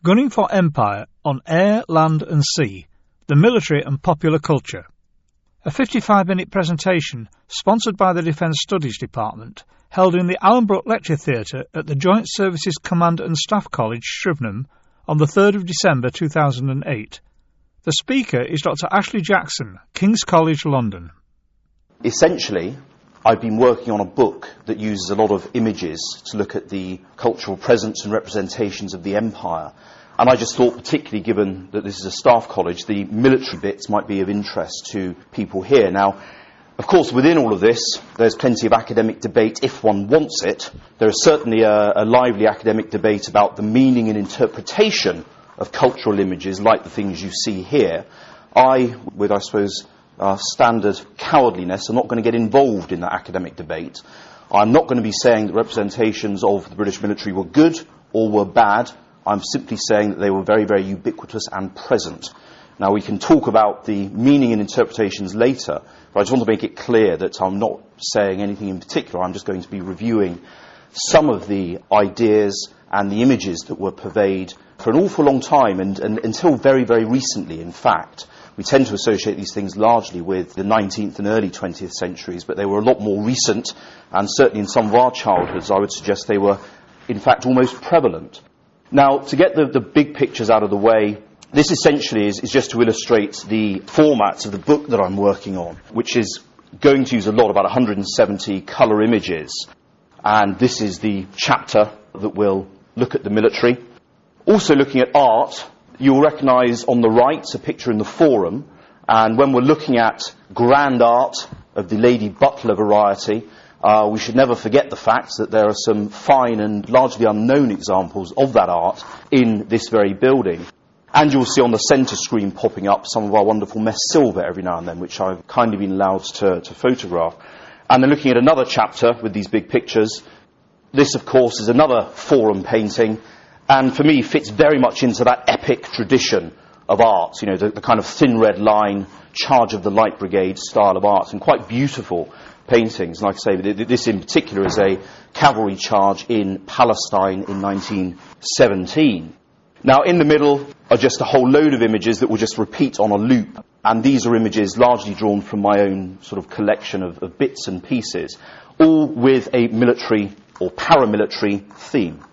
Gunning for Empire on Air, Land and Sea, the Military and Popular Culture. A 55-minute presentation sponsored by the Defence Studies Department held in the Allenbrook Lecture Theatre at the Joint Services Command and Staff College, Shrivenham, on the 3rd of December 2008. The speaker is Dr. Ashley Jackson, King's College, London. Essentially, I've been working on a book that uses a lot of images to look at the cultural presence and representations of the empire. And I just thought, particularly given that this is a staff college, the military bits might be of interest to people here. Now, of course, within all of this, there's plenty of academic debate if one wants it. There is certainly a lively academic debate about the meaning and interpretation of cultural images like the things you see here. I, with, I suppose, standard cowardliness, I'm not going to get involved in that academic debate. I'm not going to be saying that representations of the British military were good or were bad. I'm simply saying that they were very, very ubiquitous and present. Now, we can talk about the meaning and interpretations later, but I just want to make it clear that I'm not saying anything in particular. I'm just going to be reviewing some of the ideas and the images that were purveyed for an awful long time, and until very, very recently, in fact. We tend to associate these things largely with the 19th and early 20th centuries, but they were a lot more recent, and certainly in some of our childhoods, I would suggest they were, in fact, almost prevalent. Now, to get the big pictures out of the way, this essentially is just to illustrate the format of the book that I'm working on, which is going to use a lot, about 170 colour images. And this is the chapter that will look at the military. Also looking at art, you'll recognise on the right a picture in the forum. And when we're looking at grand art of the Lady Butler variety, we should never forget the fact that there are some fine and largely unknown examples of that art in this very building. And you'll see on the centre screen popping up some of our wonderful Mess silver every now and then, which I've kindly been allowed to photograph. And then looking at another chapter with these big pictures, this, of course, is another forum painting, and for me fits very much into that epic tradition of art, you know, the kind of thin red line, Charge of the Light Brigade style of art, and quite beautiful paintings. Like I say, this in particular is a cavalry charge in Palestine in 1917. Now, in the middle are just a whole load of images that will just repeat on a loop, and these are images largely drawn from my own sort of collection of bits and pieces, all with a military or paramilitary theme.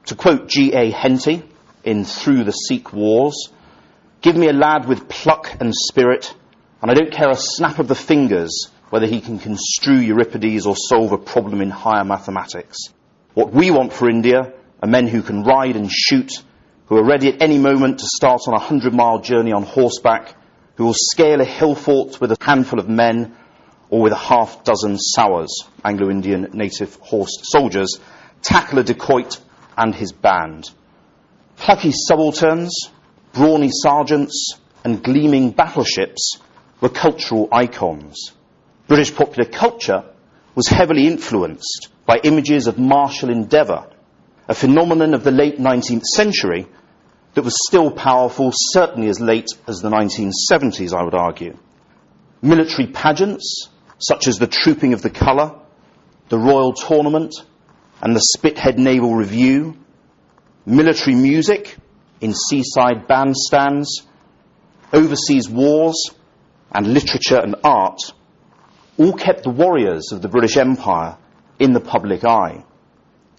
To quote G.A. Henty in Through the Sikh Wars, "Give me a lad with pluck and spirit, and I don't care a snap of the fingers whether he can construe Euripides or solve a problem in higher mathematics. What we want for India are men who can ride and shoot, who are ready at any moment to start on a 100-mile journey on horseback, who will scale a hill fort with a handful of men or with a half-dozen sowars," Anglo-Indian native horse soldiers, "tackle a dacoit and his band. Plucky subalterns, brawny sergeants and gleaming battleships were cultural icons. British popular culture was heavily influenced by images of martial endeavour, a phenomenon of the late 19th century that was still powerful, certainly as late as the 1970s, I would argue. Military pageants, such as the Trooping of the Colour, the Royal Tournament, and the Spithead Naval Review, military music in seaside bandstands, overseas wars, and literature and art, all kept the warriors of the British Empire in the public eye.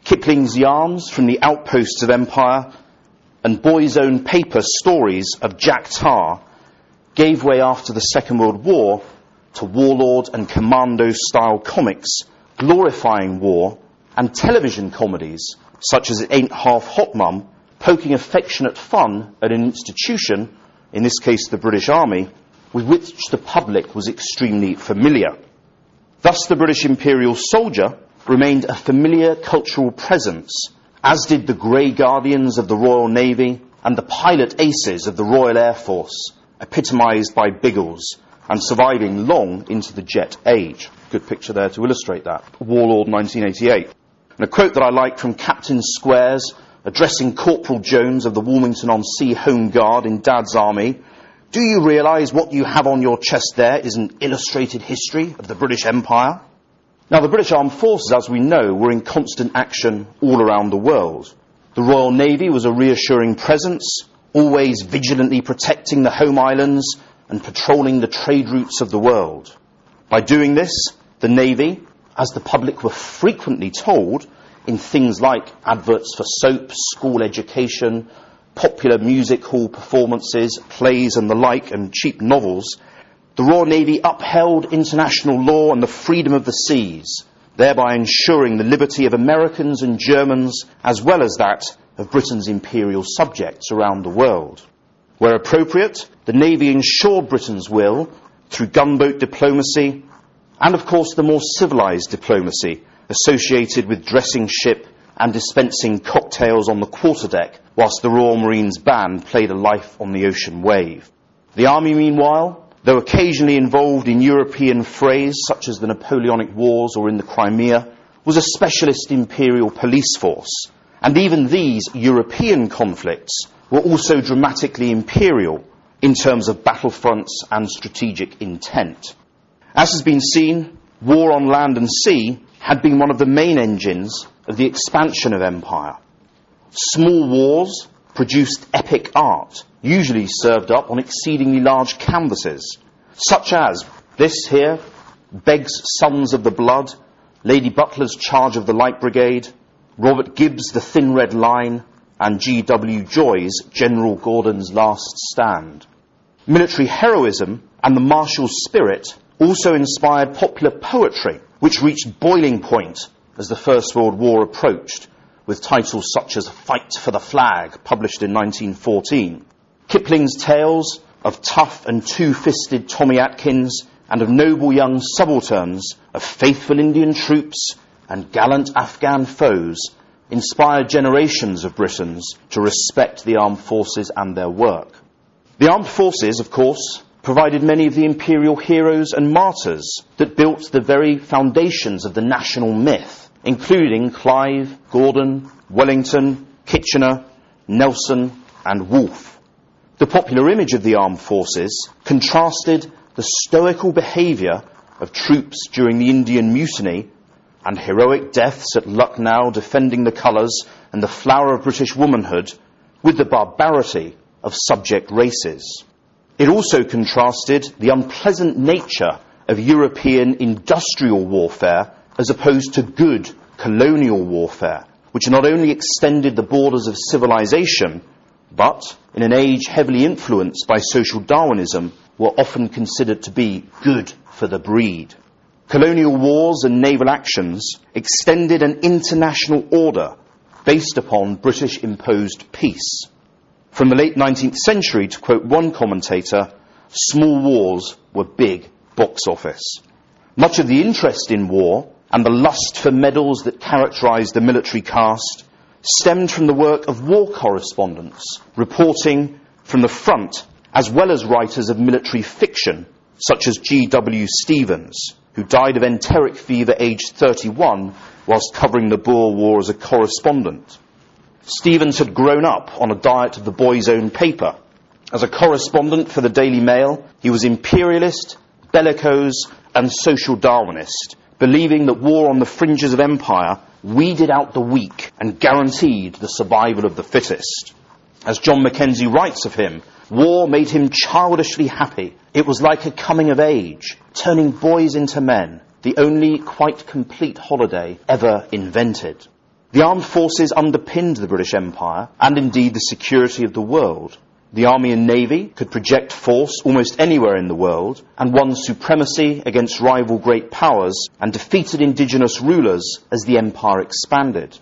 Kipling's yarns from the outposts of empire and Boy's Own Paper stories of Jack Tar gave way after the Second World War to warlord and commando-style comics glorifying war, and television comedies such as It Ain't Half Hot Mum, poking affectionate fun at an institution, in this case the British Army, with which the public was extremely familiar. Thus the British Imperial soldier remained a familiar cultural presence, as did the Grey Guardians of the Royal Navy and the pilot aces of the Royal Air Force, epitomised by Biggles, and surviving long into the jet age. Good picture there to illustrate that. Warlord 1988. And a quote that I like from Captain Squares addressing Corporal Jones of the Wilmington-on-Sea Home Guard in Dad's Army: "Do you realise what you have on your chest there is an illustrated history of the British Empire?" Now, the British Armed Forces, as we know, were in constant action all around the world. The Royal Navy was a reassuring presence, always vigilantly protecting the home islands and patrolling the trade routes of the world. By doing this, the Navy, as the public were frequently told in things like adverts for soap, school education, popular music hall performances, plays and the like, and cheap novels, the Royal Navy upheld international law and the freedom of the seas, thereby ensuring the liberty of Americans and Germans as well as that of Britain's imperial subjects around the world. Where appropriate, the Navy ensured Britain's will through gunboat diplomacy and, of course, the more civilised diplomacy associated with dressing ship and dispensing cocktails on the quarterdeck whilst the Royal Marines Band played a life on the ocean wave. The Army, meanwhile, though occasionally involved in European frays such as the Napoleonic Wars or in the Crimea, was a specialist imperial police force, and even these European conflicts were also dramatically imperial in terms of battlefronts and strategic intent. As has been seen, war on land and sea had been one of the main engines of the expansion of empire. Small wars produced epic art, usually served up on exceedingly large canvases, such as this here, Begg's Sons of the Blood, Lady Butler's Charge of the Light Brigade, Robert Gibbs' The Thin Red Line, and G.W. Joy's General Gordon's Last Stand. Military heroism and the martial spirit also inspired popular poetry, which reached boiling point as the First World War approached, with titles such as Fight for the Flag, published in 1914. Kipling's tales of tough and two-fisted Tommy Atkins and of noble young subalterns, of faithful Indian troops and gallant Afghan foes, inspired generations of Britons to respect the armed forces and their work. The armed forces, of course, provided many of the imperial heroes and martyrs that built the very foundations of the national myth, including Clive, Gordon, Wellington, Kitchener, Nelson and Wolfe. The popular image of the armed forces contrasted the stoical behaviour of troops during the Indian Mutiny and heroic deaths at Lucknow defending the colours and the flower of British womanhood with the barbarity of subject races. It also contrasted the unpleasant nature of European industrial warfare as opposed to good colonial warfare, which not only extended the borders of civilization, but, in an age heavily influenced by social Darwinism, were often considered to be good for the breed. Colonial wars and naval actions extended an international order based upon British-imposed peace. From the late 19th century, to quote one commentator, small wars were big box office. Much of the interest in war and the lust for medals that characterised the military caste stemmed from the work of war correspondents reporting from the front, as well as writers of military fiction such as G.W. Stevens, who died of enteric fever aged 31 whilst covering the Boer War as a correspondent. Stevens had grown up on a diet of the boys' own paper. As a correspondent for the Daily Mail, he was imperialist, bellicose and social Darwinist, believing that war on the fringes of empire weeded out the weak and guaranteed the survival of the fittest. As John Mackenzie writes of him, war made him childishly happy. It was like a coming of age, turning boys into men, the only quite complete holiday ever invented. The armed forces underpinned the British Empire and indeed the security of the world. The Army and Navy could project force almost anywhere in the world and won supremacy against rival great powers and defeated indigenous rulers as the empire expanded.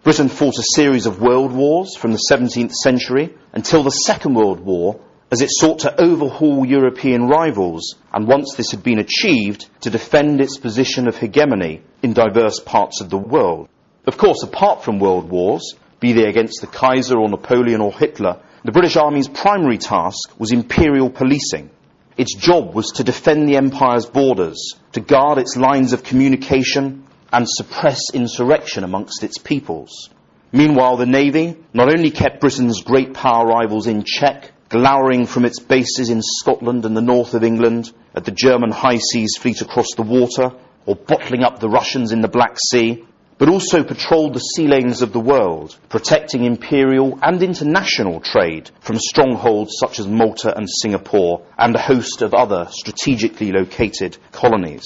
Britain fought a series of world wars from the 17th century until the Second World War as it sought to overhaul European rivals, and once this had been achieved, to defend its position of hegemony in diverse parts of the world. Of course, apart from world wars, be they against the Kaiser or Napoleon or Hitler, the British Army's primary task was imperial policing. Its job was to defend the empire's borders, to guard its lines of communication and suppress insurrection amongst its peoples. Meanwhile, the Navy not only kept Britain's great power rivals in check, glowering from its bases in Scotland and the north of England, at the German high seas fleet across the water, or bottling up the Russians in the Black Sea, but also patrolled the sea lanes of the world, protecting imperial and international trade from strongholds such as Malta and Singapore and a host of other strategically located colonies.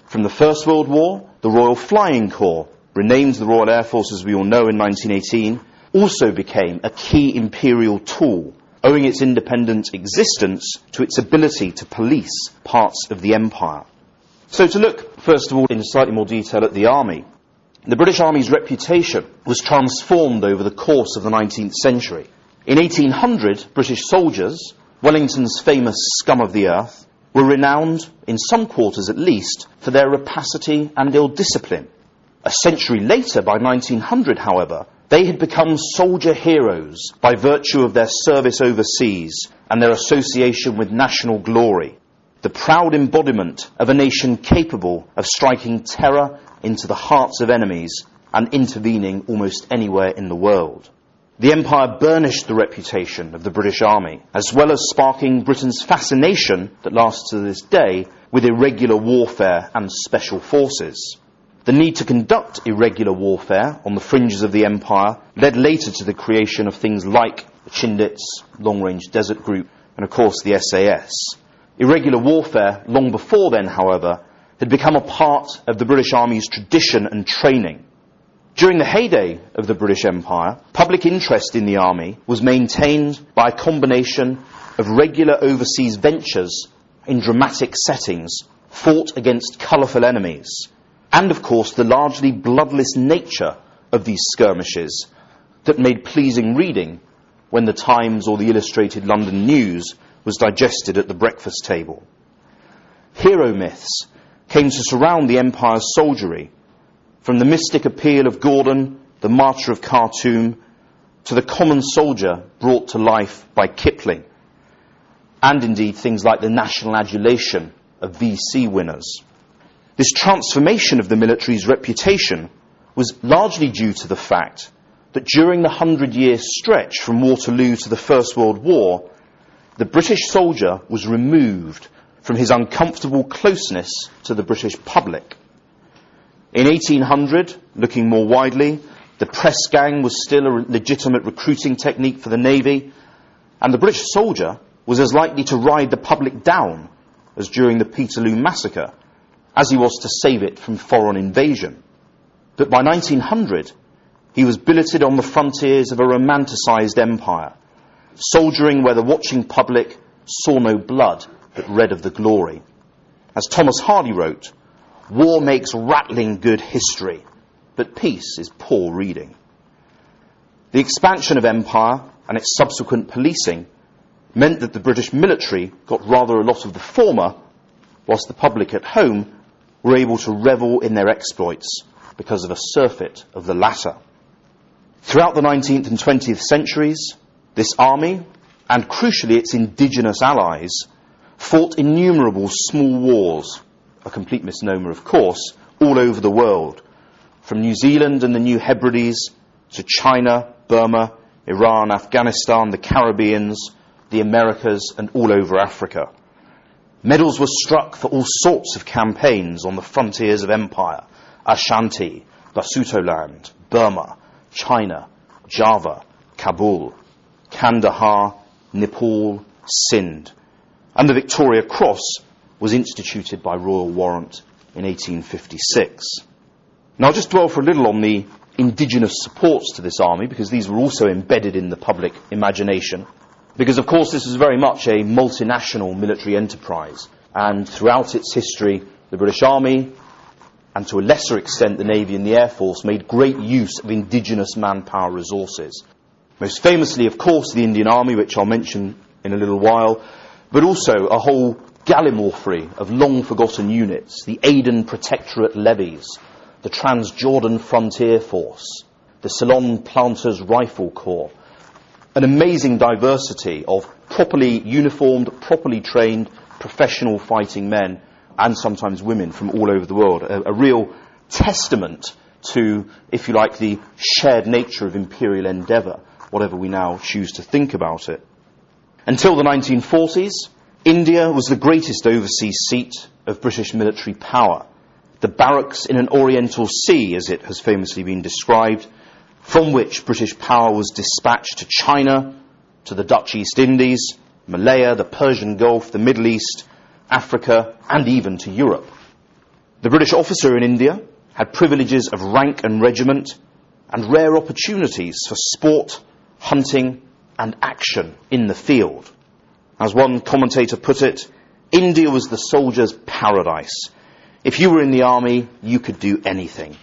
From the First World War, the Royal Flying Corps, renamed the Royal Air Force as we all know in 1918, also became a key imperial tool, owing its independent existence to its ability to police parts of the empire. So to look, first of all, in slightly more detail at the army, the British Army's reputation was transformed over the course of the 19th century. In 1800, British soldiers, Wellington's famous scum of the earth, were renowned, in some quarters at least, for their rapacity and ill discipline. A century later, by 1900, however, they had become soldier heroes by virtue of their service overseas and their association with national glory, the proud embodiment of a nation capable of striking terror into the hearts of enemies and intervening almost anywhere in the world. The Empire burnished the reputation of the British Army, as well as sparking Britain's fascination, that lasts to this day, with irregular warfare and special forces. The need to conduct irregular warfare on the fringes of the Empire led later to the creation of things like the Chindits, Long Range Desert Group, and of course the SAS. Irregular warfare, long before then, however, had become a part of the British Army's tradition and training. During the heyday of the British Empire, public interest in the army was maintained by a combination of regular overseas ventures in dramatic settings, fought against colourful enemies, and of course the largely bloodless nature of these skirmishes that made pleasing reading when the Times or the Illustrated London News was digested at the breakfast table. Hero myths came to surround the Empire's soldiery, from the mystic appeal of Gordon, the martyr of Khartoum, to the common soldier brought to life by Kipling, and indeed things like the national adulation of VC winners. This transformation of the military's reputation was largely due to the fact that during the 100-year stretch from Waterloo to the First World War, the British soldier was removed from his uncomfortable closeness to the British public. In 1800, looking more widely, the press gang was still a legitimate recruiting technique for the Navy, and the British soldier was as likely to ride the public down as during the Peterloo massacre, as he was to save it from foreign invasion. But by 1900, he was billeted on the frontiers of a romanticised empire, soldiering where the watching public saw no blood but read of the glory. As Thomas Hardy wrote, "War makes rattling good history, but peace is poor reading." The expansion of empire and its subsequent policing meant that the British military got rather a lot of the former, whilst the public at home were able to revel in their exploits because of a surfeit of the latter. Throughout the 19th and 20th centuries, this army, and crucially its indigenous allies, fought innumerable small wars, a complete misnomer of course, all over the world, from New Zealand and the New Hebrides to China, Burma, Iran, Afghanistan, the Caribbeans, the Americas, and all over Africa. Medals were struck for all sorts of campaigns on the frontiers of empire: Ashanti, Basutoland, Burma, China, Java, Kabul, Kandahar, Nepal, Sindh. And the Victoria Cross was instituted by royal warrant in 1856. Now I'll just dwell for a little on the indigenous supports to this army, because these were also embedded in the public imagination. Because of course this was very much a multinational military enterprise, and throughout its history the British Army, and to a lesser extent the Navy and the Air Force, made great use of indigenous manpower resources. Most famously, of course, the Indian Army, which I'll mention in a little while, but also a whole gallimaufry of long-forgotten units: the Aden Protectorate Levies, the Transjordan Frontier Force, the Ceylon Planters Rifle Corps. An amazing diversity of properly uniformed, properly trained, professional fighting men, and sometimes women from all over the world. A real testament to, if you like, the shared nature of imperial endeavour, whatever we now choose to think about it. Until the 1940s, India was the greatest overseas seat of British military power, the barracks in an Oriental Sea, as it has famously been described, from which British power was dispatched to China, to the Dutch East Indies, Malaya, the Persian Gulf, the Middle East, Africa, and even to Europe. The British officer in India had privileges of rank and regiment and rare opportunities for sport, hunting, and action in the field. As one commentator put it, India was the soldier's paradise. If you were in the army, you could do anything.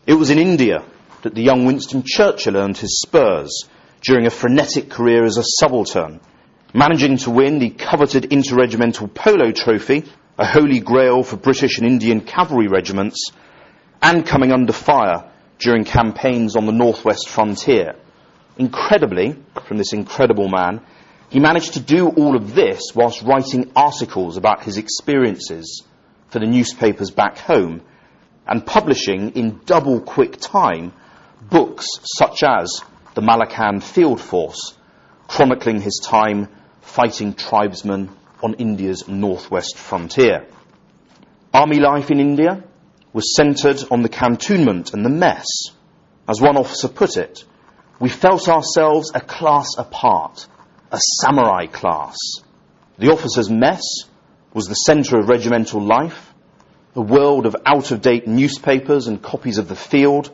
It was in India that the young Winston Churchill earned his spurs during a frenetic career as a subaltern, managing to win the coveted interregimental polo trophy, a holy grail for British and Indian cavalry regiments, and coming under fire during campaigns on the northwest frontier. Incredibly, from this incredible man, he managed to do all of this whilst writing articles about his experiences for the newspapers back home and publishing in double quick time books such as The Malakand Field Force, chronicling his time fighting tribesmen on India's northwest frontier. Army life in India was centred on the cantonment and the mess. As one officer put it, we felt ourselves a class apart, a samurai class. The officers' mess was the centre of regimental life, a world of out-of-date newspapers and copies of the field,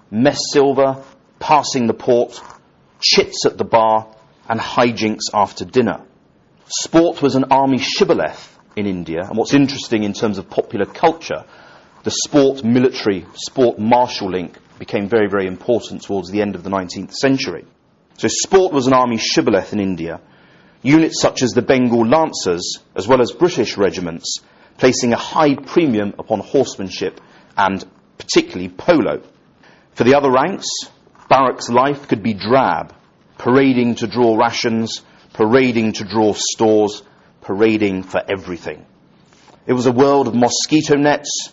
mess silver, passing the port, chits at the bar, and hijinks after dinner. Sport was an army shibboleth in India, and what's interesting in terms of popular culture, the sport military, sport martial link became very, very important towards the end of the 19th century. So sport was an army shibboleth in India. Units such as the Bengal Lancers, as well as British regiments, placing a high premium upon horsemanship and particularly polo. For the other ranks, barracks life could be drab, parading to draw rations, parading to draw stores, parading for everything. It was a world of mosquito nets,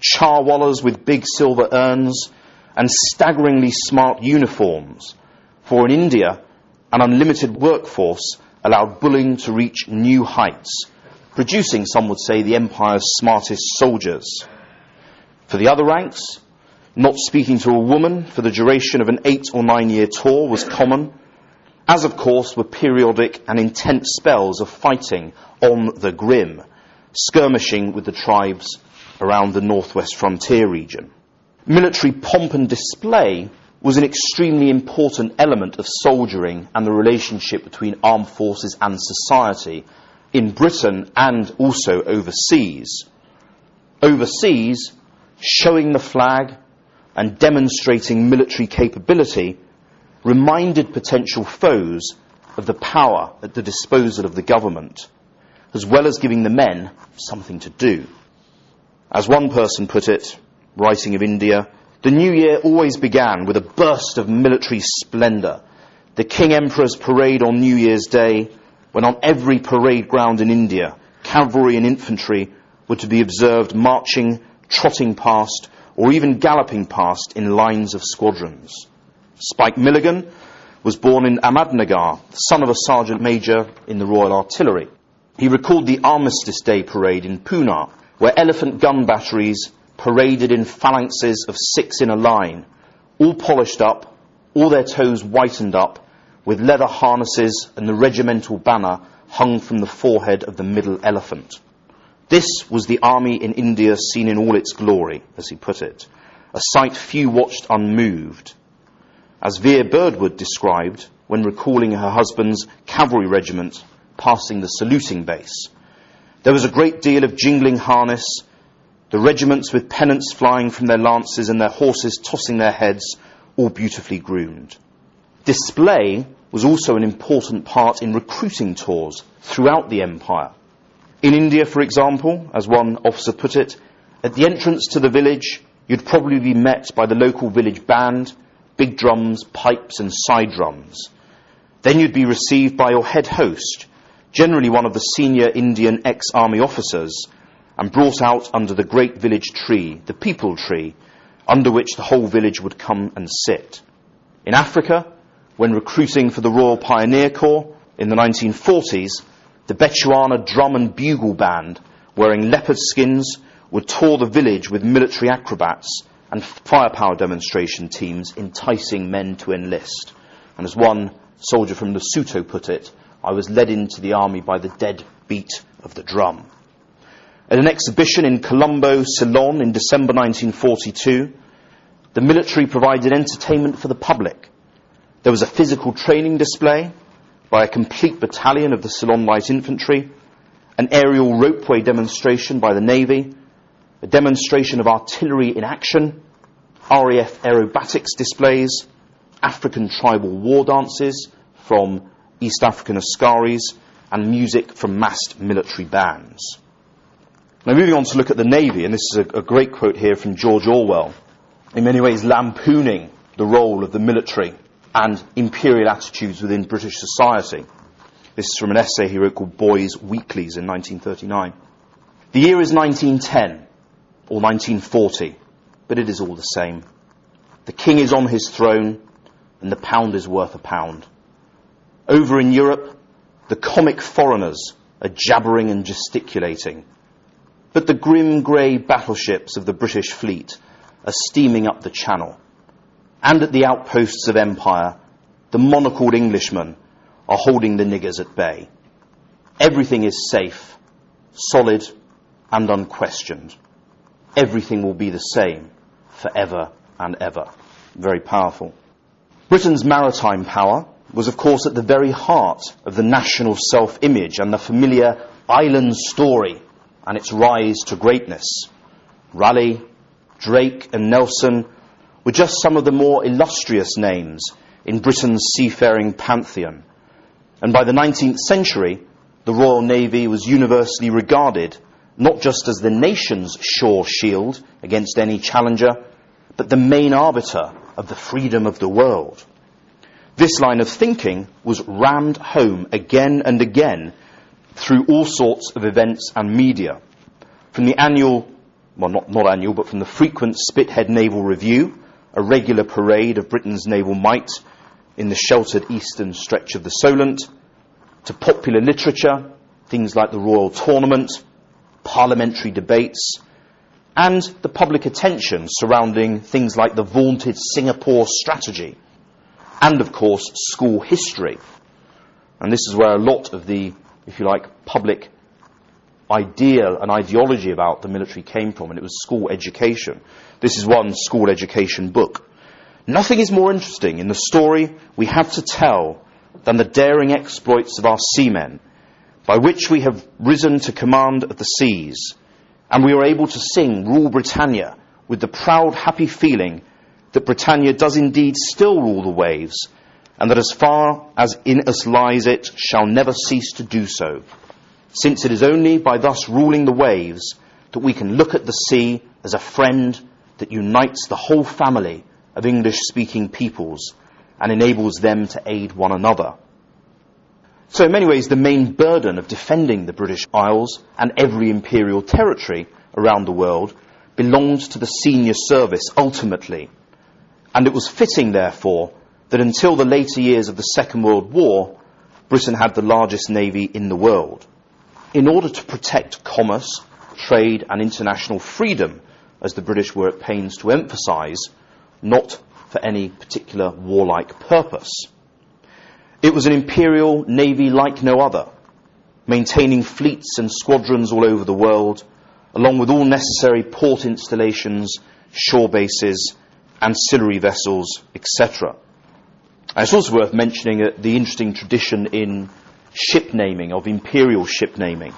charwallahs with big silver urns, and staggeringly smart uniforms. For in India, an unlimited workforce allowed bullying to reach new heights, producing, some would say, the empire's smartest soldiers. For the other ranks, not speaking to a woman for the duration of an 8 or 9 year tour was common, as of course were periodic and intense spells of fighting on the grim, skirmishing with the tribes around the northwest frontier region. Military pomp and display was an extremely important element of soldiering and the relationship between armed forces and society in Britain and also overseas. Overseas, showing the flag and demonstrating military capability reminded potential foes of the power at the disposal of the government, as well as giving the men something to do. As one person put it, writing of India, the new year always began with a burst of military splendour. The King Emperor's parade on New Year's Day, when on every parade ground in India, cavalry and infantry were to be observed marching, trotting past, or even galloping past in lines of squadrons. Spike Milligan was born in Ahmednagar, the son of a sergeant major in the Royal Artillery. He recalled the Armistice Day parade in Pune, where elephant gun batteries paraded in phalanxes of 6 in a line, all polished up, all their toes whitened up, with leather harnesses and the regimental banner hung from the forehead of the middle elephant. This was the army in India seen in all its glory, as he put it, a sight few watched unmoved. As Vera Birdwood described when recalling her husband's cavalry regiment passing the saluting base, there was a great deal of jingling harness, the regiments with pennants flying from their lances and their horses tossing their heads, all beautifully groomed. Display was also an important part in recruiting tours throughout the empire. In India, for example, as one officer put it, at the entrance to the village, you'd probably be met by the local village band, big drums, pipes and side drums. Then you'd be received by your head host, generally one of the senior Indian ex-army officers, and brought out under the great village tree, the peepal tree, under which the whole village would come and sit. In Africa, when recruiting for the Royal Pioneer Corps in the 1940s, the Bechuana drum and bugle band, wearing leopard skins, would tour the village with military acrobats and firepower demonstration teams, enticing men to enlist. And as one soldier from Lesotho put it, I was led into the army by the dead beat of the drum. At an exhibition in Colombo, Ceylon in December 1942, the military provided entertainment for the public. There was a physical training display by a complete battalion of the Ceylon Light Infantry, an aerial ropeway demonstration by the Navy, a demonstration of artillery in action, RAF aerobatics displays, African tribal war dances from East African Askaris, and music from massed military bands. Now, moving on to look at the Navy, and this is a great quote here from George Orwell, in many ways lampooning the role of the military and imperial attitudes within British society. This is from an essay he wrote called Boys' Weeklies in 1939. The year is 1910, or 1940, but it is all the same. The king is on his throne, and the pound is worth a pound. Over in Europe, the comic foreigners are jabbering and gesticulating, but the grim grey battleships of the British fleet are steaming up the channel. And at the outposts of empire, the monocled Englishmen are holding the niggers at bay. Everything is safe, solid, and unquestioned. Everything will be the same forever and ever. Very powerful. Britain's maritime power was, of course, at the very heart of the national self-image and the familiar island story and its rise to greatness. Raleigh, Drake, and Nelson were just some of the more illustrious names in Britain's seafaring pantheon. And by the 19th century, the Royal Navy was universally regarded not just as the nation's sure shield against any challenger, but the main arbiter of the freedom of the world. This line of thinking was rammed home again and again through all sorts of events and media. From the annual, well, not annual, but from the frequent Spithead Naval Review, a regular parade of Britain's naval might in the sheltered eastern stretch of the Solent, to popular literature, things like the Royal Tournament, parliamentary debates, and the public attention surrounding things like the vaunted Singapore strategy, and of course school history. And this is where a lot of the, if you like, public idea and ideology about the military came from, and it was school education. This is one school education book. Nothing is more interesting in the story we have to tell than the daring exploits of our seamen, by which we have risen to command of the seas, and we are able to sing Rule Britannia with the proud, happy feeling that Britannia does indeed still rule the waves, and that as far as in us lies it shall never cease to do so, since it is only by thus ruling the waves that we can look at the sea as a friend that unites the whole family of English-speaking peoples and enables them to aid one another. So in many ways, the main burden of defending the British Isles and every imperial territory around the world belonged to the senior service ultimately, and it was fitting, therefore, that until the later years of the Second World War, Britain had the largest navy in the world. In order to protect commerce, trade and international freedom, as the British were at pains to emphasise, not for any particular warlike purpose. It was an imperial navy like no other, maintaining fleets and squadrons all over the world, along with all necessary port installations, shore bases, ancillary vessels, etc. And it's also worth mentioning the interesting tradition in ship naming, of imperial ship naming,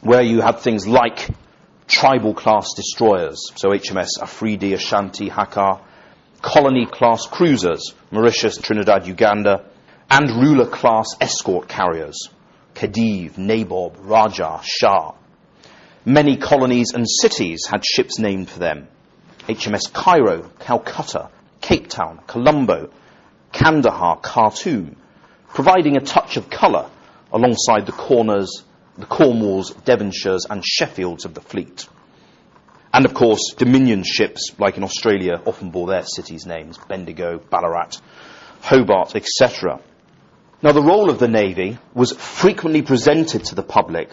where you had things like tribal class destroyers, so HMS Afridi, Ashanti, Hakka, colony class cruisers, Mauritius, Trinidad, Uganda, and ruler class escort carriers, Khedive, Nabob, Rajah, Shah. Many colonies and cities had ships named for them: HMS Cairo, Calcutta, Cape Town, Colombo, Kandahar, Khartoum, providing a touch of colour alongside the Cornwalls, Devonshires and Sheffields of the fleet. And of course, Dominion ships, like in Australia, often bore their cities' names: Bendigo, Ballarat, Hobart, etc. Now, the role of the Navy was frequently presented to the public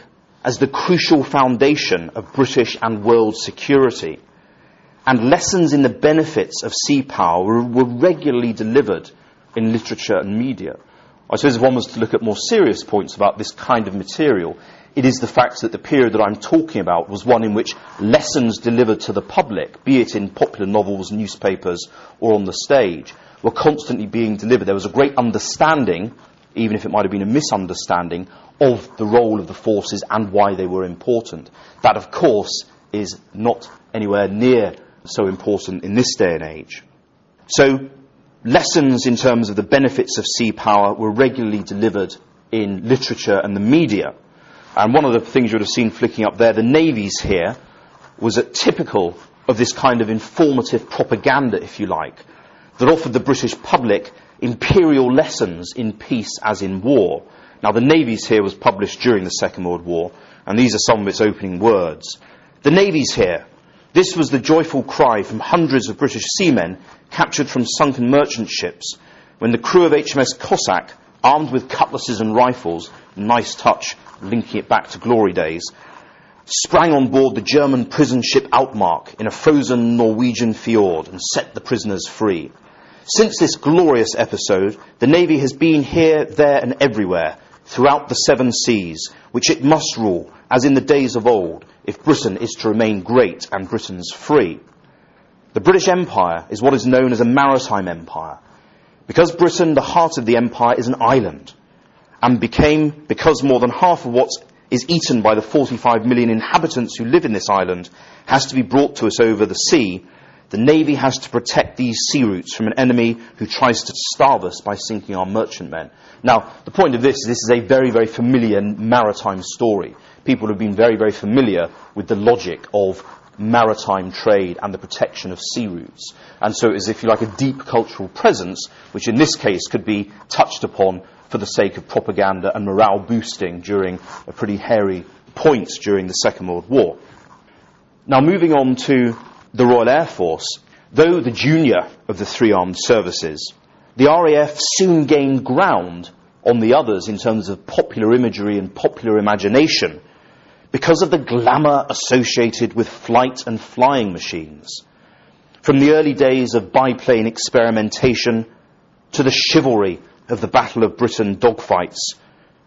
as the crucial foundation of British and world security. And lessons in the benefits of sea power were regularly delivered in literature and media. I suppose if one was to look at more serious points about this kind of material, it is the fact that the period that I'm talking about was one in which lessons delivered to the public, be it in popular novels, newspapers, or on the stage, were constantly being delivered. There was a great understanding, even if it might have been a misunderstanding, of the role of the forces and why they were important. That, of course, is not anywhere near so important in this day and age. So, lessons in terms of the benefits of sea power were regularly delivered in literature and the media. And one of the things you would have seen flicking up there, the navies here, was typical of this kind of informative propaganda, if you like, that offered the British public imperial lessons in peace as in war. Now, the navies here was published during the Second World War, and these are some of its opening words. The navies here. This was the joyful cry from hundreds of British seamen captured from sunken merchant ships when the crew of HMS Cossack, armed with cutlasses and rifles, nice touch, linking it back to glory days, sprang on board the German prison ship Outmark in a frozen Norwegian fjord and set the prisoners free. Since this glorious episode, the Navy has been here, there and everywhere, throughout the seven seas, which it must rule, as in the days of old, if Britain is to remain great and Britons free. The British Empire is what is known as a Maritime Empire. Because Britain, the heart of the empire, is an island, and because more than half of what is eaten by the 45 million inhabitants who live in this island has to be brought to us over the sea, the Navy has to protect these sea routes from an enemy who tries to starve us by sinking our merchantmen. Now, the point of this is a very, very familiar maritime story. People have been very, very familiar with the logic of maritime trade and the protection of sea routes. And so it is, if you like, a deep cultural presence, which in this case could be touched upon for the sake of propaganda and morale boosting during a pretty hairy point during the Second World War. Now, moving on to the Royal Air Force, though the junior of the three armed services, the RAF soon gained ground on the others in terms of popular imagery and popular imagination because of the glamour associated with flight and flying machines. From the early days of biplane experimentation to the chivalry of the Battle of Britain dogfights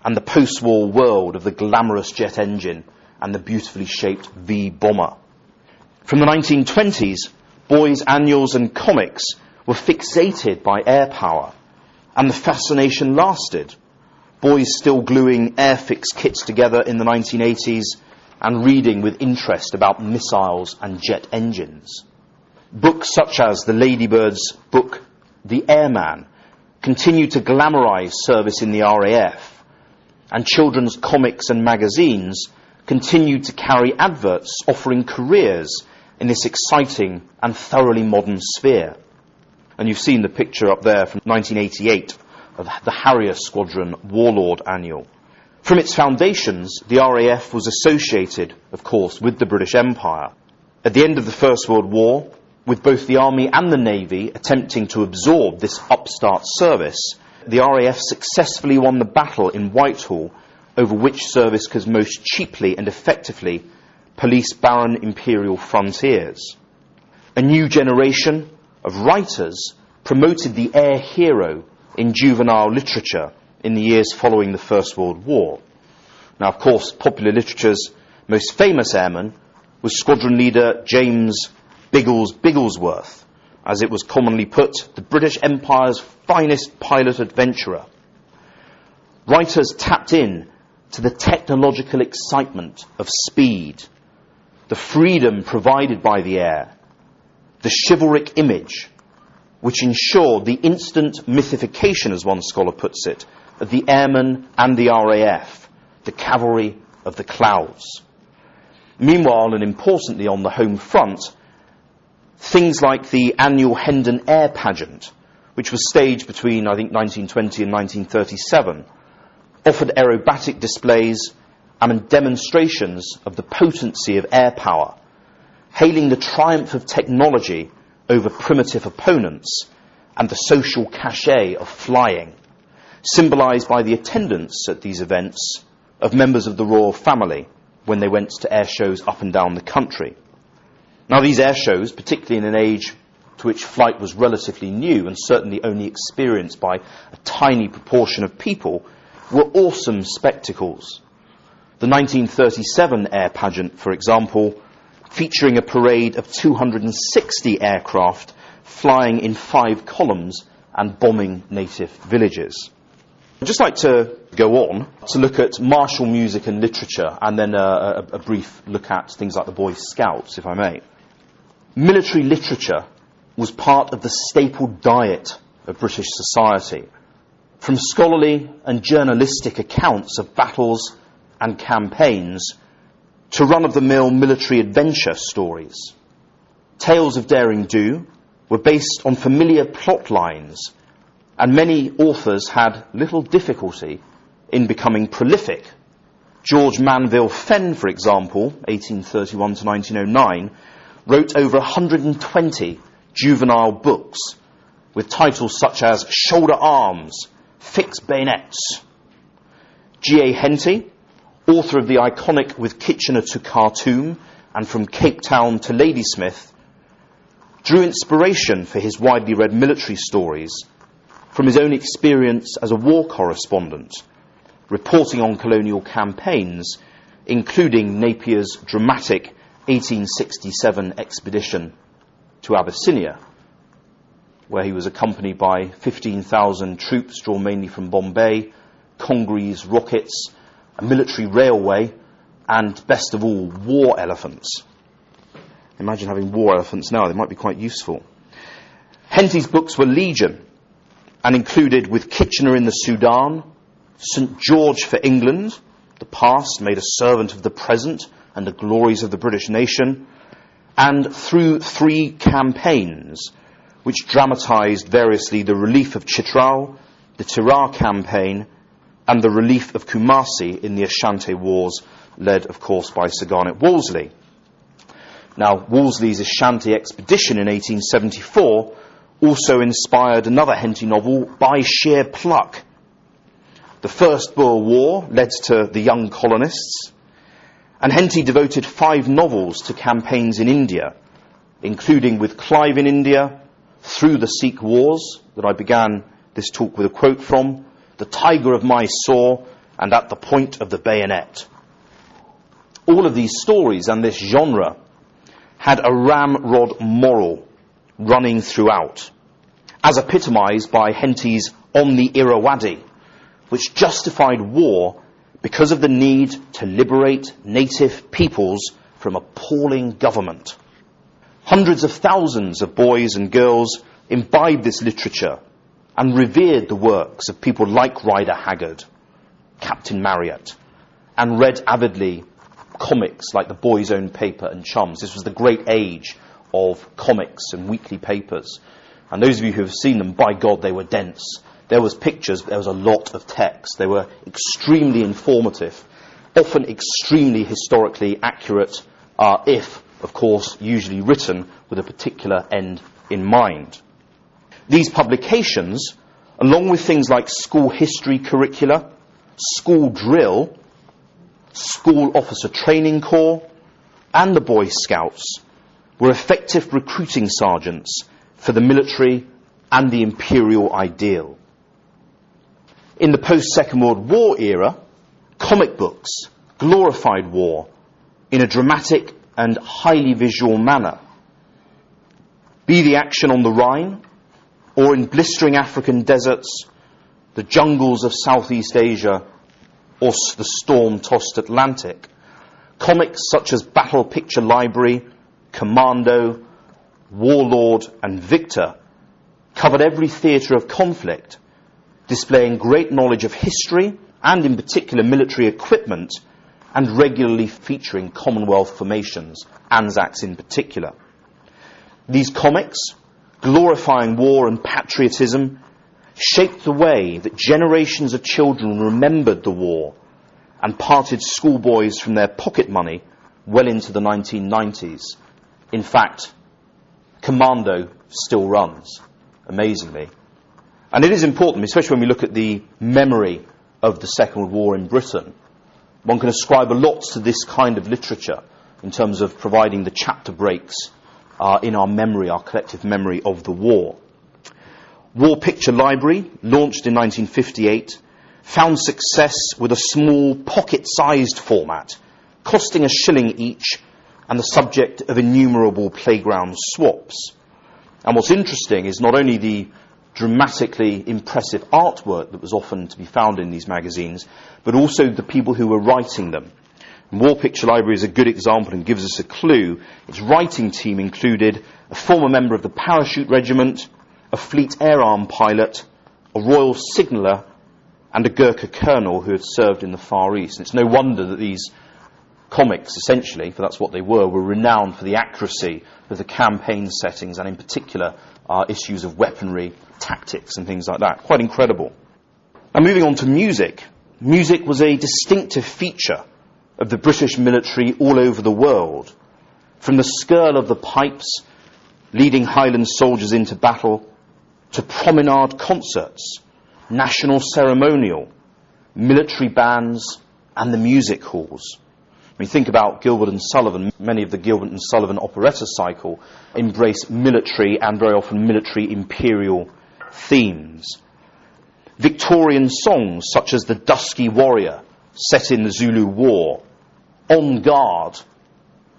and the post-war world of the glamorous jet engine and the beautifully shaped V bomber. From the 1920s, boys' annuals and comics were fixated by air power, and the fascination lasted. Boys still gluing Airfix kits together in the 1980s and reading with interest about missiles and jet engines. Books such as the Ladybird's book, The Airman, continued to glamorize service in the RAF, and children's comics and magazines continued to carry adverts offering careers in this exciting and thoroughly modern sphere. And you've seen the picture up there from 1988 of the Harrier Squadron Warlord Annual. From its foundations, the RAF was associated, of course, with the British Empire. At the end of the First World War, with both the Army and the Navy attempting to absorb this upstart service, the RAF successfully won the battle in Whitehall over which service could most cheaply and effectively police barren Imperial Frontiers. A new generation of writers promoted the air hero in juvenile literature in the years following the First World War. Now, of course, popular literature's most famous airman was squadron leader James Bigglesworth, as it was commonly put, the British Empire's finest pilot adventurer. Writers tapped in to the technological excitement of speed, the freedom provided by the air, the chivalric image, which ensured the instant mythification, as one scholar puts it, of the airmen and the RAF, the cavalry of the clouds. Meanwhile, and importantly on the home front, things like the annual Hendon Air Pageant, which was staged between, I think, 1920 and 1937, offered aerobatic displays and demonstrations of the potency of air power, hailing the triumph of technology over primitive opponents and the social cachet of flying, symbolised by the attendance at these events of members of the royal family, when they went to air shows up and down the country. Now, these air shows, particularly in an age to which flight was relatively new and certainly only experienced by a tiny proportion of people, were awesome spectacles. The 1937 air pageant, for example, featuring a parade of 260 aircraft flying in 5 columns and bombing native villages. I'd just like to go on to look at martial music and literature, and then a brief look at things like the Boy Scouts, if I may. Military literature was part of the staple diet of British society, from scholarly and journalistic accounts of battles and campaigns to run-of-the-mill military adventure stories. Tales of daring do were based on familiar plot lines, and many authors had little difficulty in becoming prolific. George Manville Fenn, for example, 1831 to 1909, wrote over 120 juvenile books with titles such as Shoulder Arms, Fix Bayonets. G.A. Henty, author of the iconic With Kitchener to Khartoum and From Cape Town to Ladysmith, drew inspiration for his widely read military stories from his own experience as a war correspondent, reporting on colonial campaigns, including Napier's dramatic 1867 expedition to Abyssinia, where he was accompanied by 15,000 troops drawn mainly from Bombay, Congreves rockets, a military railway, and, best of all, war elephants. Imagine having war elephants now, they might be quite useful. Henty's books were legion, and included With Kitchener in the Sudan, St. George for England, the past made a servant of the present and the glories of the British nation, and Through 3 Campaigns, which dramatised variously the relief of Chitral, the Tirah campaign, and the relief of Kumasi in the Ashanti Wars, led, of course, by Sir Garnet Wolseley. Now, Wolseley's Ashanti expedition in 1874 also inspired another Henty novel, By Sheer Pluck. The First Boer War led to The Young Colonists, and Henty devoted 5 novels to campaigns in India, including With Clive in India, Through the Sikh Wars, that I began this talk with a quote from, The Tiger of Mysore, and At the Point of the Bayonet. All of these stories and this genre had a ramrod moral running throughout, as epitomised by Henty's On the Irrawaddy, which justified war because of the need to liberate native peoples from appalling government. Hundreds of thousands of boys and girls imbibed this literature and revered the works of people like Rider Haggard, Captain Marryat, and read avidly comics like The Boy's Own Paper and Chums. This was the great age of comics and weekly papers. And those of you who have seen them, by God, they were dense. There was pictures, but there was a lot of text. They were extremely informative, often extremely historically accurate, if, of course, usually written with a particular end in mind. These publications, along with things like school history curricula, school drill, school officer training corps, and the Boy Scouts, were effective recruiting sergeants for the military and the imperial ideal. In the post-Second World War era, comic books glorified war in a dramatic and highly visual manner. Be the action on the Rhine, or in blistering African deserts, the jungles of Southeast Asia, or the storm-tossed Atlantic, comics such as Battle Picture Library, Commando, Warlord, and Victor covered every theatre of conflict, displaying great knowledge of history and, in particular, military equipment, and regularly featuring Commonwealth formations, Anzacs in particular. These comics, glorifying war and patriotism, shaped the way that generations of children remembered the war and parted schoolboys from their pocket money well into the 1990s. In fact, Commando still runs, amazingly. And it is important, especially when we look at the memory of the Second World War in Britain, One can ascribe a lot to this kind of literature in terms of providing the chapter breaks in our memory, our collective memory of the war. War Picture Library, launched in 1958, found success with a small pocket-sized format, costing £1 each and the subject of innumerable playground swaps. And what's interesting is not only the dramatically impressive artwork that was often to be found in these magazines, but also the people who were writing them. And War Picture Library is a good example and gives us a clue. Its writing team included a former member of the Parachute Regiment, a Fleet Air Arm pilot, a Royal Signaller, and a Gurkha colonel who had served in the Far East. And it's no wonder that these comics, essentially, for that's what they were renowned for the accuracy of the campaign settings and in particular issues of weaponry, tactics and things like that. Quite incredible. And moving on to music. Music was a distinctive feature of the British military all over the world. From the skirl of the pipes leading Highland soldiers into battle to promenade concerts, national ceremonial, military bands and the music halls. When you think about Gilbert and Sullivan, many of the Gilbert and Sullivan operetta cycle embrace military and very often military imperial themes. Victorian songs such as The Dusky Warrior, set in the Zulu War, On Guard,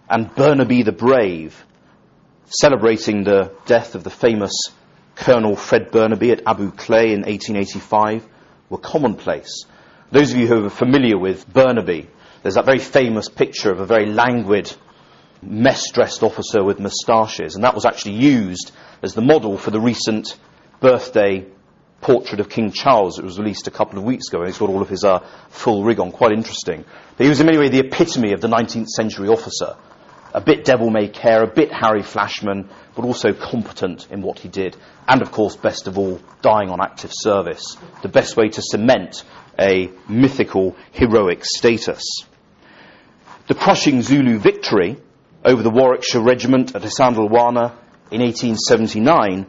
and Burnaby the Brave, celebrating the death of the famous Colonel Fred Burnaby at Abu Klea in 1885, were commonplace. Those of you who are familiar with Burnaby, there's that very famous picture of a very languid, mess-dressed officer with moustaches, and that was actually used as the model for the recent birthday portrait of King Charles. It was released a couple of weeks ago, and he's got all of his full rig on. Quite interesting. But he was in many ways the epitome of the 19th century officer. A bit devil-may-care, a bit Harry Flashman, but also competent in what he did. And, of course, best of all, dying on active service. The best way to cement a mythical, heroic status. The crushing Zulu victory over the Warwickshire Regiment at Isandlwana in 1879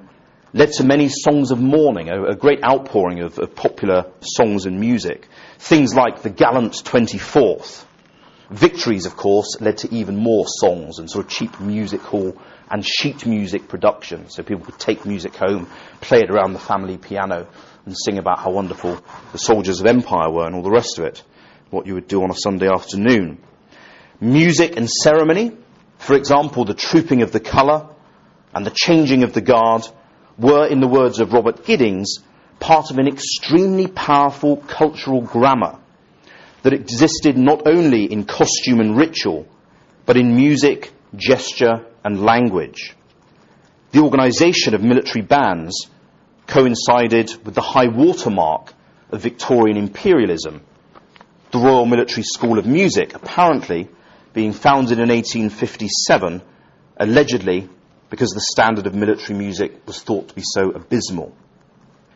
led to many songs of mourning, a great outpouring of popular songs and music. Things like the Gallant 24th. Victories, of course, led to even more songs and sort of cheap music hall and sheet music production. So people could take music home, play it around the family piano and sing about how wonderful the soldiers of empire were and all the rest of it. What you would do on a Sunday afternoon. Music and ceremony, for example, the trooping of the colour and the changing of the guard, were, in the words of Robert Giddings, part of an extremely powerful cultural grammar that existed not only in costume and ritual, but in music, gesture and language. The organisation of military bands coincided with the high watermark of Victorian imperialism, the Royal Military School of Music apparently being founded in 1857, allegedly because the standard of military music was thought to be so abysmal.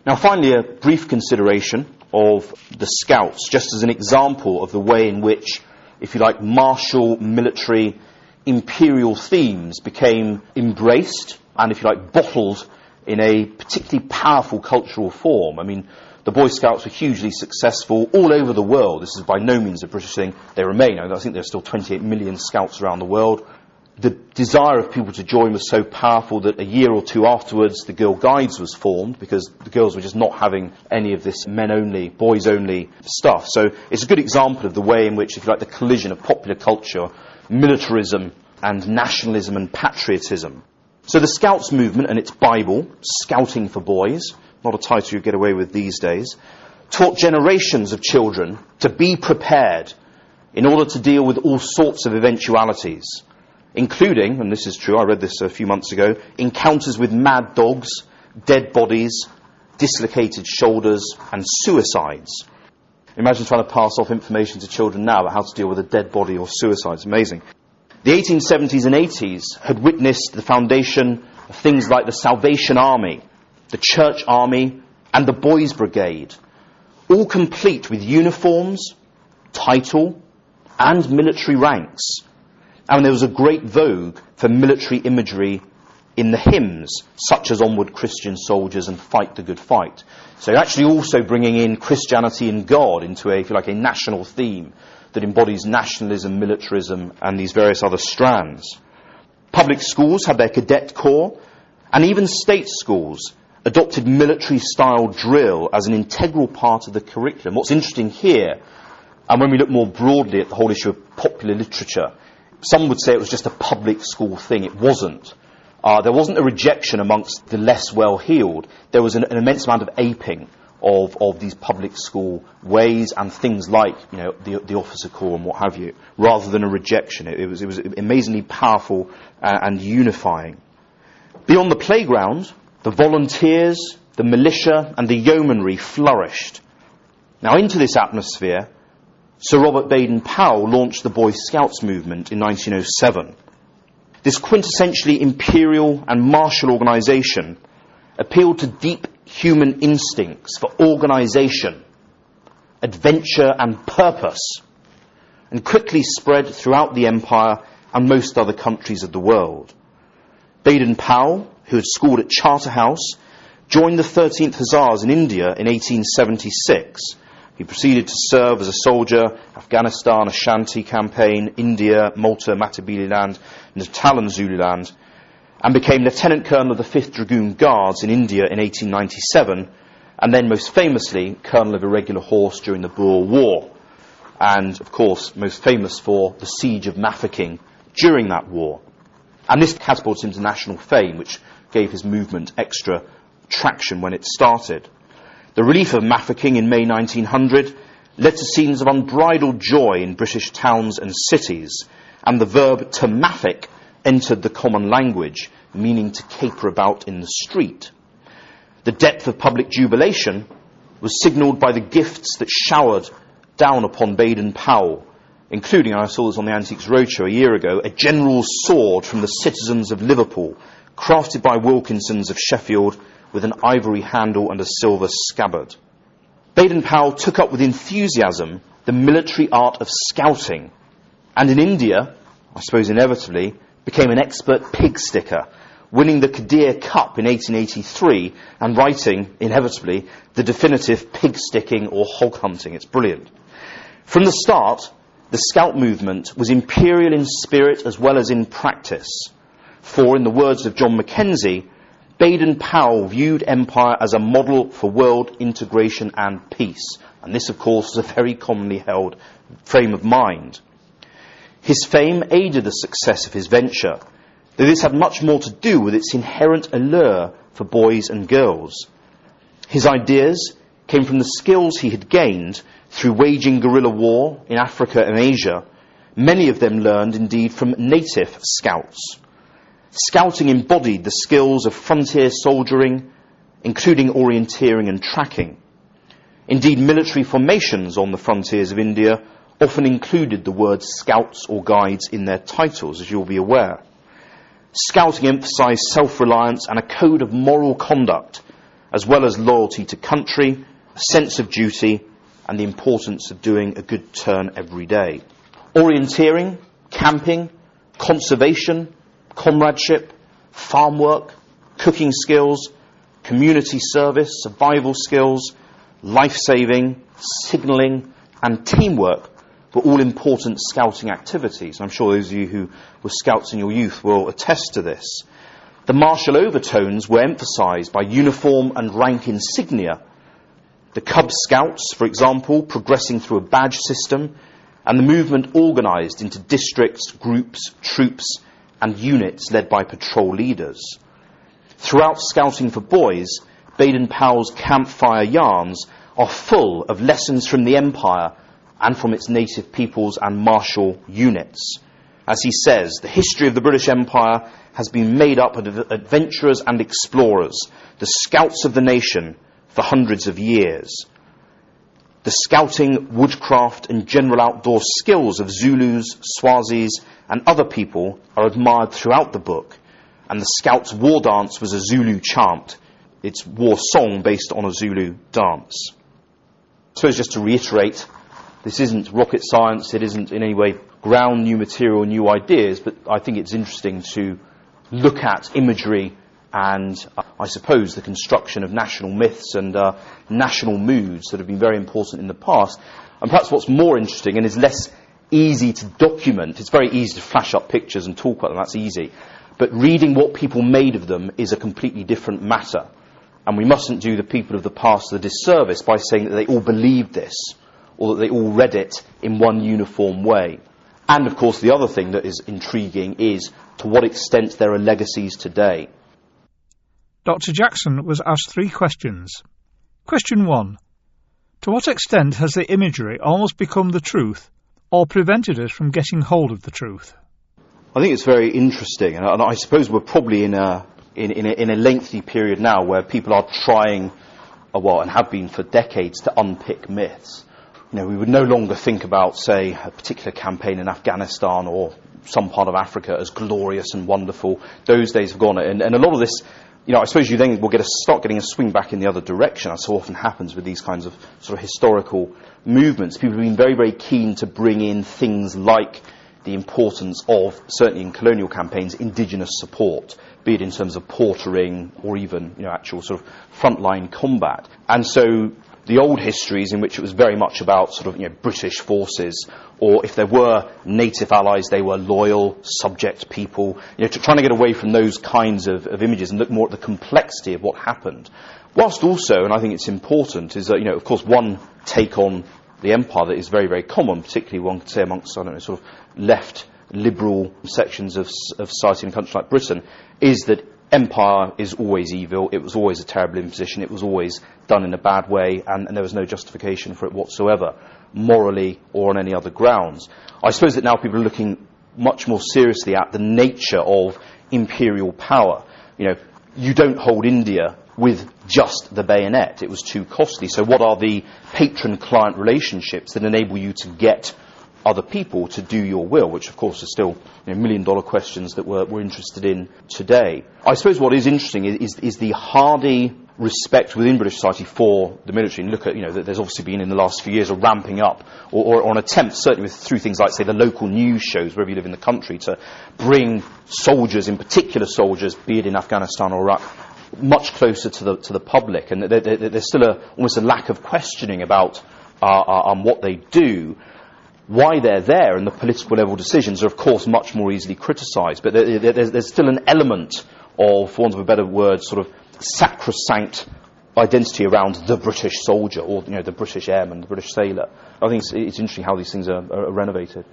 Now finally, a brief consideration of the Scouts, just as an example of the way in which, if you like, martial, military, imperial themes became embraced and, if you like, bottled in a particularly powerful cultural form. I mean, the Boy Scouts were hugely successful all over the world. This is by no means a British thing. They remain. I think there's still 28 million Scouts around the world. The desire of people to join was so powerful that a year or two afterwards the Girl Guides was formed, because the girls were just not having any of this men-only, boys-only stuff. So it's a good example of the way in which, if you like, the collision of popular culture, militarism and nationalism and patriotism. So the Scouts movement and its Bible, Scouting for Boys, not a title you get away with these days, taught generations of children to be prepared in order to deal with all sorts of eventualities, including, and this is true, I read this a few months ago, encounters with mad dogs, dead bodies, dislocated shoulders, and suicides. Imagine trying to pass off information to children now about how to deal with a dead body or suicide. It's amazing. The 1870s and 80s had witnessed the foundation of things like the Salvation Army, the Church Army, and the Boys Brigade, all complete with uniforms, title, and military ranks. And there was a great vogue for military imagery in the hymns, such as Onward Christian Soldiers and Fight the Good Fight. So you're actually also bringing in Christianity and God into a, if you like, a national theme that embodies nationalism, militarism, and these various other strands. Public schools had their cadet corps, and even state schools adopted military-style drill as an integral part of the curriculum. What's interesting here, and when we look more broadly at the whole issue of popular literature, some would say it was just a public school thing. It wasn't. There wasn't a rejection amongst the less well-heeled. There was an immense amount of aping of these public school ways and things like, you know, the officer corps and what have you, rather than a rejection. It was amazingly powerful and unifying. Beyond the playground, the volunteers, the militia, and the yeomanry flourished. Now, into this atmosphere, Sir Robert Baden-Powell launched the Boy Scouts movement in 1907. This quintessentially imperial and martial organisation appealed to deep human instincts for organisation, adventure and purpose, and quickly spread throughout the empire and most other countries of the world. Baden-Powell, who had schooled at Charterhouse, joined the 13th Hussars in India in 1876. He proceeded to serve as a soldier, Afghanistan, Ashanti campaign, India, Malta, Matabeleland, Natal and Zululand, and became Lieutenant Colonel of the 5th Dragoon Guards in India in 1897, and then most famously, Colonel of Irregular Horse during the Boer War, and of course most famous for the Siege of Mafeking during that war. And this catapulted him to national fame, which gave his movement extra traction when it started. The relief of Mafeking in May 1900 led to scenes of unbridled joy in British towns and cities, and the verb to maffick entered the common language, meaning to caper about in the street. The depth of public jubilation was signalled by the gifts that showered down upon Baden-Powell, including, and I saw this on the Antiques Roadshow a year ago, a general's sword from the citizens of Liverpool, crafted by Wilkinsons of Sheffield, with an ivory handle and a silver scabbard. Baden-Powell took up with enthusiasm the military art of scouting, and in India, I suppose inevitably, became an expert pig sticker, winning the Kadir Cup in 1883 and writing, inevitably, the definitive pig sticking or hog hunting. It's brilliant. From the start, the scout movement was imperial in spirit as well as in practice. For, in the words of John Mackenzie, Baden-Powell viewed empire as a model for world integration and peace. And this, of course, was a very commonly held frame of mind. His fame aided the success of his venture, though this had much more to do with its inherent allure for boys and girls. His ideas came from the skills he had gained through waging guerrilla war in Africa and Asia, many of them learned indeed from native scouts. Scouting embodied the skills of frontier soldiering, including orienteering and tracking. Indeed, military formations on the frontiers of India often included the words scouts or guides in their titles, as you'll be aware. Scouting emphasised self-reliance and a code of moral conduct, as well as loyalty to country, a sense of duty, and the importance of doing a good turn every day. Orienteering, camping, conservation, comradeship, farm work, cooking skills, community service, survival skills, life-saving, signalling, and teamwork were all important scouting activities. I'm sure those of you who were scouts in your youth will attest to this. The martial overtones were emphasised by uniform and rank insignia. The Cub Scouts, for example, progressing through a badge system, and the movement organised into districts, groups, troops, and units led by patrol leaders. Throughout Scouting for Boys, Baden-Powell's campfire yarns are full of lessons from the Empire and from its native peoples and martial units. As he says, the history of the British Empire has been made up of adventurers and explorers, the scouts of the nation, for hundreds of years. The scouting, woodcraft and general outdoor skills of Zulus, Swazis and other people are admired throughout the book, and the Scouts' war dance was a Zulu chant. It's war song based on a Zulu dance. I suppose just to reiterate, this isn't rocket science, it isn't in any way ground new material, new ideas, but I think it's interesting to look at imagery and, I suppose, the construction of national myths and national moods that have been very important in the past. And perhaps what's more interesting and is less easy to document, it's very easy to flash up pictures and talk about them, that's easy. But reading what people made of them is a completely different matter. And we mustn't do the people of the past a disservice by saying that they all believed this, or that they all read it in one uniform way. And, of course, the other thing that is intriguing is to what extent there are legacies today. Dr. Jackson was asked 3 questions. Question 1. To what extent has the imagery almost become the truth, or prevented us from getting hold of the truth? I think it's very interesting, and I suppose we're probably in a lengthy period now where people are trying, and have been for decades, to unpick myths. You know, we would no longer think about, say, a particular campaign in Afghanistan or some part of Africa as glorious and wonderful. Those days have gone, and a lot of this, I suppose you then will start getting a swing back in the other direction, as so often happens with these kinds of sort of historical movements. People have been very, very keen to bring in things like the importance of, certainly in colonial campaigns, indigenous support, be it in terms of portering or even, actual sort of frontline combat. And so the old histories in which it was very much about sort of, British forces, or if there were native allies, they were loyal, subject people, trying to get away from those kinds of images and look more at the complexity of what happened. Whilst also, and I think it's important, is that, of course, one take on the empire that is very, very common, particularly one could say amongst, sort of left liberal sections of society in a country like Britain, is that empire is always evil, it was always a terrible imposition, it was always done in a bad way, and there was no justification for it whatsoever, morally or on any other grounds. I suppose that now people are looking much more seriously at the nature of imperial power. You don't hold India with just the bayonet. It was too costly. So what are the patron-client relationships that enable you to get other people to do your will, which of course are still million-dollar questions that we're interested in today. I suppose what is interesting is the hardy respect within British society for the military. And look at, there's obviously been in the last few years a ramping up or an attempt, certainly through things like, say, the local news shows wherever you live in the country, to bring soldiers, in particular soldiers, be it in Afghanistan or Iraq, much closer to the public. And there's still almost a lack of questioning about what they do. Why they're there, and the political level decisions are, of course, much more easily criticised. But there's still an element of, for want of a better word, sort of sacrosanct identity around the British soldier, or the British airman, the British sailor. I think it's interesting how these things are renovated.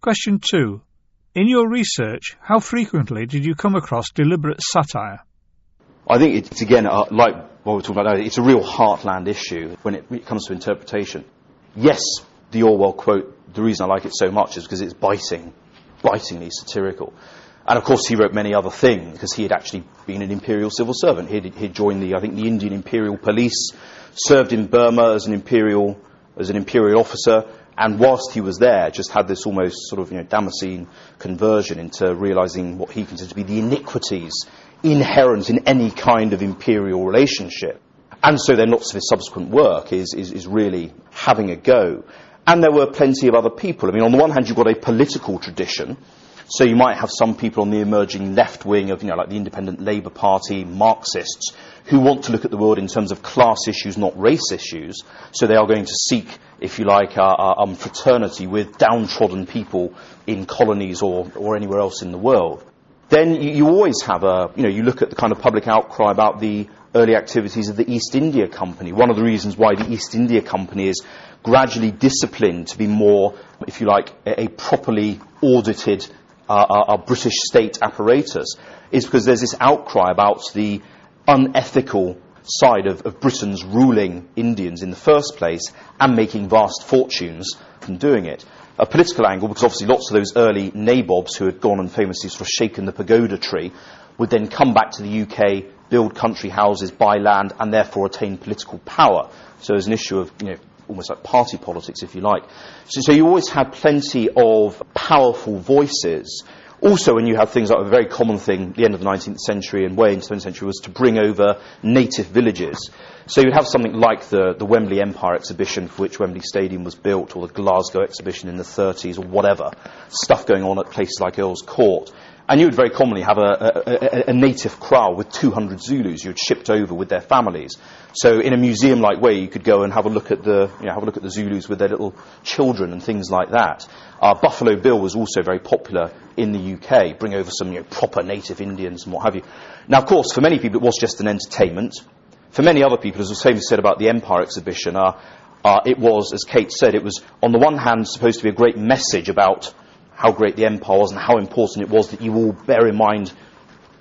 Question 2. In your research, how frequently did you come across deliberate satire? I think it's, again, like what we're talking about now, it's a real heartland issue when it comes to interpretation. Yes, the Orwell quote, the reason I like it so much is because it's bitingly satirical. And of course he wrote many other things, because he had actually been an imperial civil servant. He'd joined the Indian Imperial Police, served in Burma as an imperial officer, and whilst he was there, just had this almost sort of Damascene conversion into realising what he considered to be the iniquities inherent in any kind of imperial relationship. And so then lots of his subsequent work is really having a go. And there were plenty of other people. I mean, on the one hand, you've got a political tradition. So you might have some people on the emerging left wing of, like the Independent Labour Party, Marxists, who want to look at the world in terms of class issues, not race issues. So they are going to seek, if you like, fraternity with downtrodden people in colonies or anywhere else in the world. Then you always have you look at the kind of public outcry about the early activities of the East India Company. One of the reasons why the East India Company is gradually disciplined to be more, if you like, a properly audited British state apparatus is because there's this outcry about the unethical side of Britain's ruling Indians in the first place and making vast fortunes from doing it. A political angle, because obviously lots of those early nabobs who had gone and famously sort of shaken the pagoda tree would then come back to the UK, build country houses, buy land, and therefore attain political power. So there's an issue of, almost like party politics, if you like. So you always had plenty of powerful voices. Also, when you have things like a very common thing at the end of the 19th century and way into the 20th century was to bring over native villages. So you'd have something like the Wembley Empire exhibition for which Wembley Stadium was built, or the Glasgow exhibition in the 30s, or whatever. Stuff going on at places like Earl's Court. And you would very commonly have a native kraal with 200 Zulus you had shipped over with their families. So in a museum-like way, you could go and have a look at the Zulus with their little children and things like that. Buffalo Bill was also very popular in the UK. Bring over some proper native Indians and what have you. Now, of course, for many people, it was just an entertainment. For many other people, as was famously said about the Empire exhibition, it was, as Kate said, it was on the one hand supposed to be a great message about how great the empire was and how important it was that you all bear in mind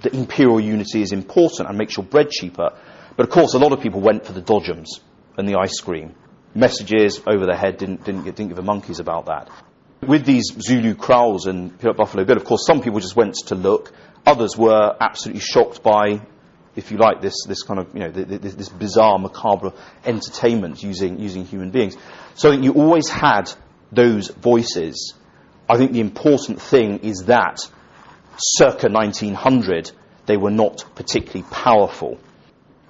that imperial unity is important and makes your bread cheaper. But of course, a lot of people went for the dodgems and the ice cream. Messages over their head didn't give a monkeys about that. With these Zulu kraals and Buffalo Bill, of course, some people just went to look. Others were absolutely shocked by, if you like, this kind of this bizarre, macabre entertainment using human beings. So I think you always had those voices. I think the important thing is that circa 1900 they were not particularly powerful.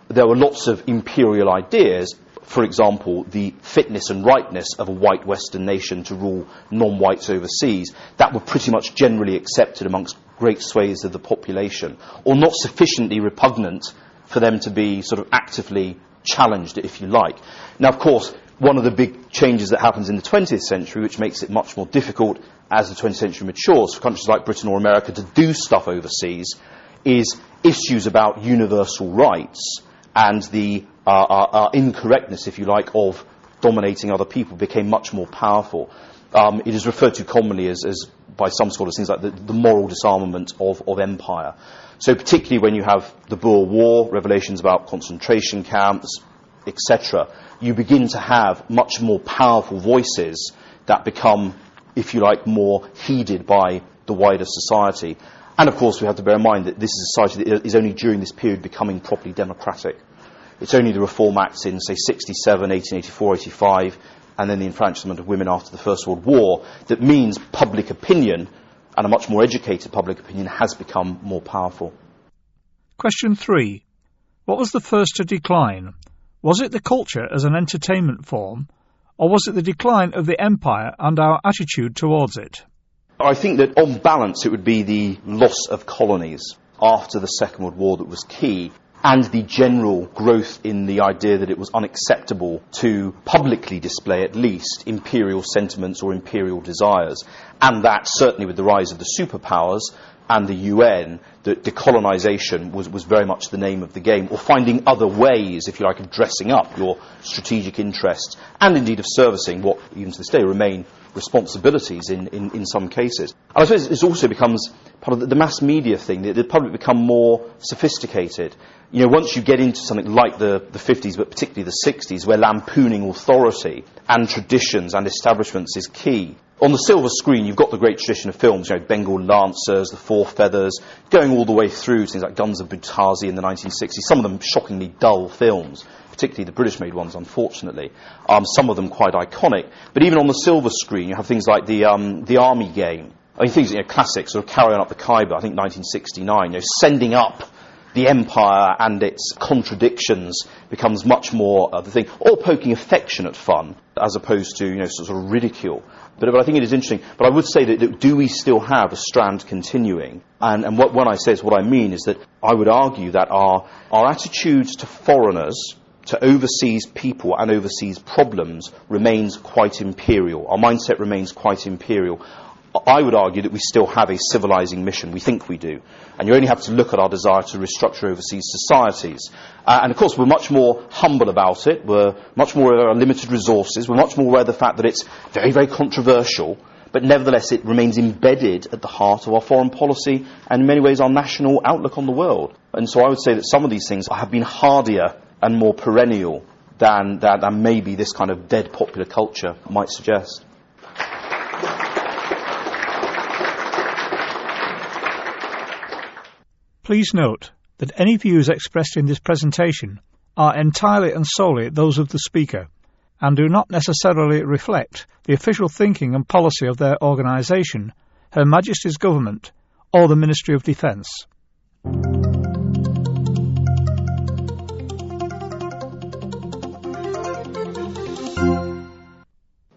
There were lots of imperial ideas, for example, the fitness and rightness of a white Western nation to rule non-whites overseas, that were pretty much generally accepted amongst great swathes of the population, or not sufficiently repugnant for them to be sort of actively challenged, if you like. Now, of course, one of the big changes that happens in the 20th century, which makes it much more difficult as the 20th century matures for countries like Britain or America to do stuff overseas, is issues about universal rights and the incorrectness, if you like, of dominating other people became much more powerful. It is referred to commonly as by some scholars, things like the moral disarmament of empire. So particularly when you have the Boer War, revelations about concentration camps, etc., you begin to have much more powerful voices that become, if you like, more heeded by the wider society. And of course we have to bear in mind that this is a society that is only during this period becoming properly democratic. It's only the Reform Acts in, say, 67, 1884, 85, and then the enfranchisement of women after the First World War that means public opinion, and a much more educated public opinion, has become more powerful. Question 3. What was the first to decline? Was it the culture as an entertainment form, or was it the decline of the empire and our attitude towards it? I think that on balance it would be the loss of colonies after the Second World War that was key, and the general growth in the idea that it was unacceptable to publicly display at least imperial sentiments or imperial desires, and that certainly with the rise of the superpowers and the UN, that decolonisation was very much the name of the game, or finding other ways, if you like, of dressing up your strategic interests, and indeed of servicing what, even to this day, remain responsibilities in some cases. And I suppose it also becomes part of the mass media thing. The public become more sophisticated. Once you get into something like the 50s, but particularly the 60s, where lampooning authority and traditions and establishments is key. On the silver screen, you've got the great tradition of films, Bengal Lancers, The Four Feathers, going all the way through to things like Guns of Butazi in the 1960s, some of them shockingly dull films, particularly the British-made ones, unfortunately. Some of them quite iconic. But even on the silver screen, you have things like the Army Game. I mean, things, classics, sort of Carry On Up the Khyber, I think 1969, sending up the empire and its contradictions becomes much more the thing, or poking affectionate fun, as opposed to, sort of ridicule. But I think it is interesting. But I would say that do we still have a strand continuing? And when I say it's what I mean is that I would argue that our attitudes to foreigners, to overseas people and overseas problems remains quite imperial. Our mindset remains quite imperial. I would argue that we still have a civilizing mission. We think we do. And you only have to look at our desire to restructure overseas societies. And of course, we're much more humble about it. We're much more aware of our limited resources. We're much more aware of the fact that it's very, very controversial. But nevertheless, it remains embedded at the heart of our foreign policy and in many ways our national outlook on the world. And so I would say that some of these things have been hardier and more perennial than maybe this kind of dead popular culture might suggest. Please note that any views expressed in this presentation are entirely and solely those of the speaker and do not necessarily reflect the official thinking and policy of their organisation, Her Majesty's Government, or the Ministry of Defence.